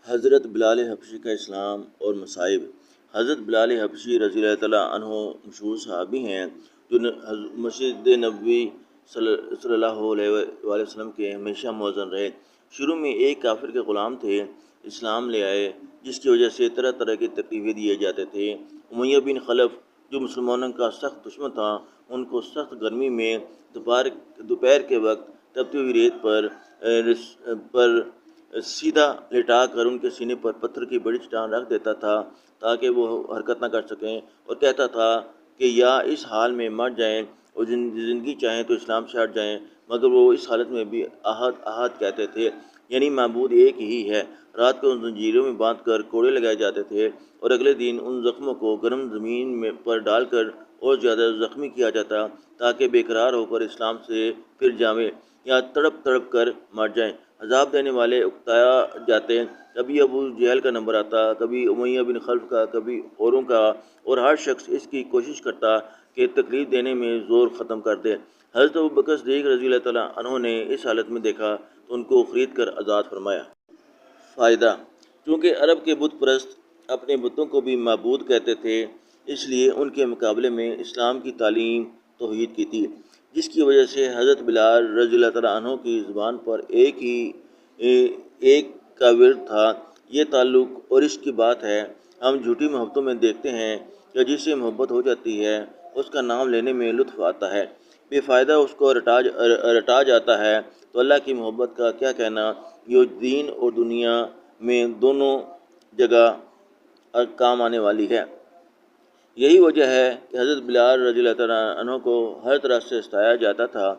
حضرت بلال حبشی کا اسلام اور مصائب۔ حضرت بلال حبشی رضی اللہ تعالیٰ عنہ مشہور صحابی ہیں جو مسجد نبوی صلی اللہ علیہ وآلہ وسلم کے ہمیشہ مؤذن رہے۔ شروع میں ایک کافر کے غلام تھے، اسلام لے آئے جس کی وجہ سے طرح طرح کی تکلیفیں دیے جاتے تھے۔ امیہ بن خلف جو مسلمانوں کا سخت دشمن تھا، ان کو سخت گرمی میں دوپہر کے وقت تپتی ہوئی ریت پر سیدھا لٹا کر ان کے سینے پر پتھر کی بڑی چٹان رکھ دیتا تھا تاکہ وہ حرکت نہ کر سکیں، اور کہتا تھا کہ یا اس حال میں مر جائیں اور زندگی چاہیں تو اسلام سے ہٹ جائیں، مگر وہ اس حالت میں بھی احد احد کہتے تھے، یعنی معبود ایک ہی ہے۔ رات کو ان زنجیروں میں باندھ کر کوڑے لگائے جاتے تھے اور اگلے دن ان زخموں کو گرم زمین پر ڈال کر اور زیادہ زخمی کیا جاتا تاکہ بے قرار ہو کر اسلام سے پھر جاویں یا تڑپ تڑپ کر مر جائیں۔ عذاب دینے والے اکتایا جاتے، کبھی ابو جہل کا نمبر آتا، کبھی امیہ بن خلف کا، کبھی اوروں کا، اور ہر شخص اس کی کوشش کرتا کہ تکلیف دینے میں زور ختم کر دے۔ حضرت ابوبکر صدیق رضی اللہ تعالیٰ عنہ نے اس حالت میں دیکھا تو ان کو خرید کر آزاد فرمایا۔ فائدہ: چونکہ عرب کے بت پرست اپنے بتوں کو بھی معبود کہتے تھے، اس لیے ان کے مقابلے میں اسلام کی تعلیم توحید کی تھی، جس کی وجہ سے حضرت بلال رضی اللہ تعالیٰ عنہ کی زبان پر ایک کا ورد تھا۔ یہ تعلق اور عشق کی بات ہے۔ ہم جھوٹی محبتوں میں دیکھتے ہیں کہ جس سے محبت ہو جاتی ہے اس کا نام لینے میں لطف آتا ہے، بے فائدہ اس کو رٹا جاتا ہے تو اللہ کی محبت کا کیا کہنا، جو دین اور دنیا میں دونوں جگہ کام آنے والی ہے۔ یہی وجہ ہے کہ حضرت بلال رضی اللہ تعالیٰ عنہ کو ہر طرح سے ستایا جاتا تھا،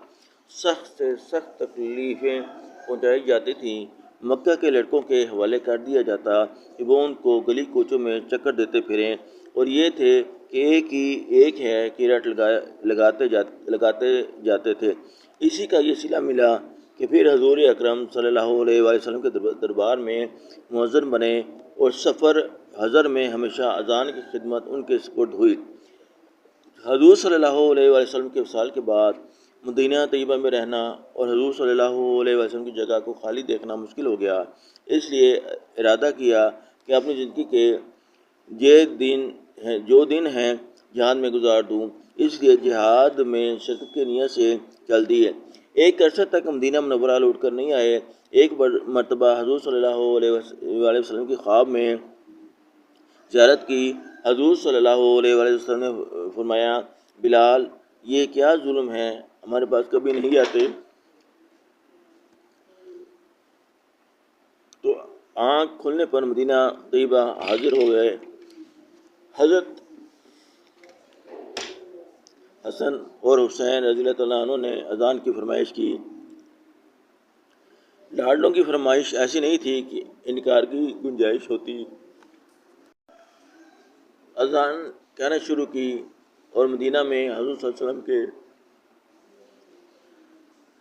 سخت سے سخت تکلیفیں پہنچائی جاتی تھیں۔ مکہ کے لڑکوں کے حوالے کر دیا جاتا کہ وہ ان کو گلی کوچوں میں چکر دیتے پھریں، اور یہ تھے کہ ایک ہے کہ رٹ لگاتے جاتے تھے۔ اسی کا یہ صلہ ملا کہ پھر حضور اکرم صلی اللہ علیہ وآلہ وسلم کے دربار میں مؤذن بنے اور سفر حضر میں ہمیشہ اذان کی خدمت ان کے سپرد ہوئی۔ حضور صلی اللہ علیہ وآلہ وسلم کے وصال کے بعد مدینہ طیبہ میں رہنا اور حضور صلی اللہ علیہ وسلم کی جگہ کو خالی دیکھنا مشکل ہو گیا، اس لیے ارادہ کیا کہ اپنی زندگی کے جو دن ہیں جہاد میں گزار دوں، اس لیے جہاد میں شرکت کی نیت سے چل دیے۔ ایک عرصہ تک مدینہ منورہ لوٹ کر نہیں آئے۔ ایک مرتبہ حضور صلی اللہ علیہ وسلم کی خواب میں زیارت کی۔ حضور صلی اللہ علیہ وسلم نے فرمایا، بلال یہ کیا ظلم ہے، ہمارے پاس کبھی نہیں آتے؟ تو آنکھ کھلنے پر مدینہ طیبہ حاضر ہو گئے۔ حضرت حسن اور حسین رضی اللہ تعالیٰ عنہ نے اذان کی فرمائش کی۔ لاڈلوں کی فرمائش ایسی نہیں تھی کہ انکار کی گنجائش ہوتی۔ اذان کہنا شروع کی اور مدینہ میں حضور صلی اللہ علیہ وسلم کے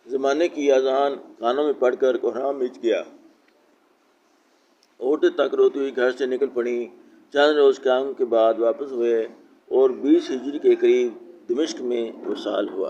زمانے کی اذان کانوں میں پڑھ کر کوہرام مچ گیا۔ عورتیں تک روتی ہوئی گھر سے نکل پڑیں۔ چند روز قیام کے بعد واپس ہوئے اور 20 ہجری کے قریب دمشق میں وصال ہوا۔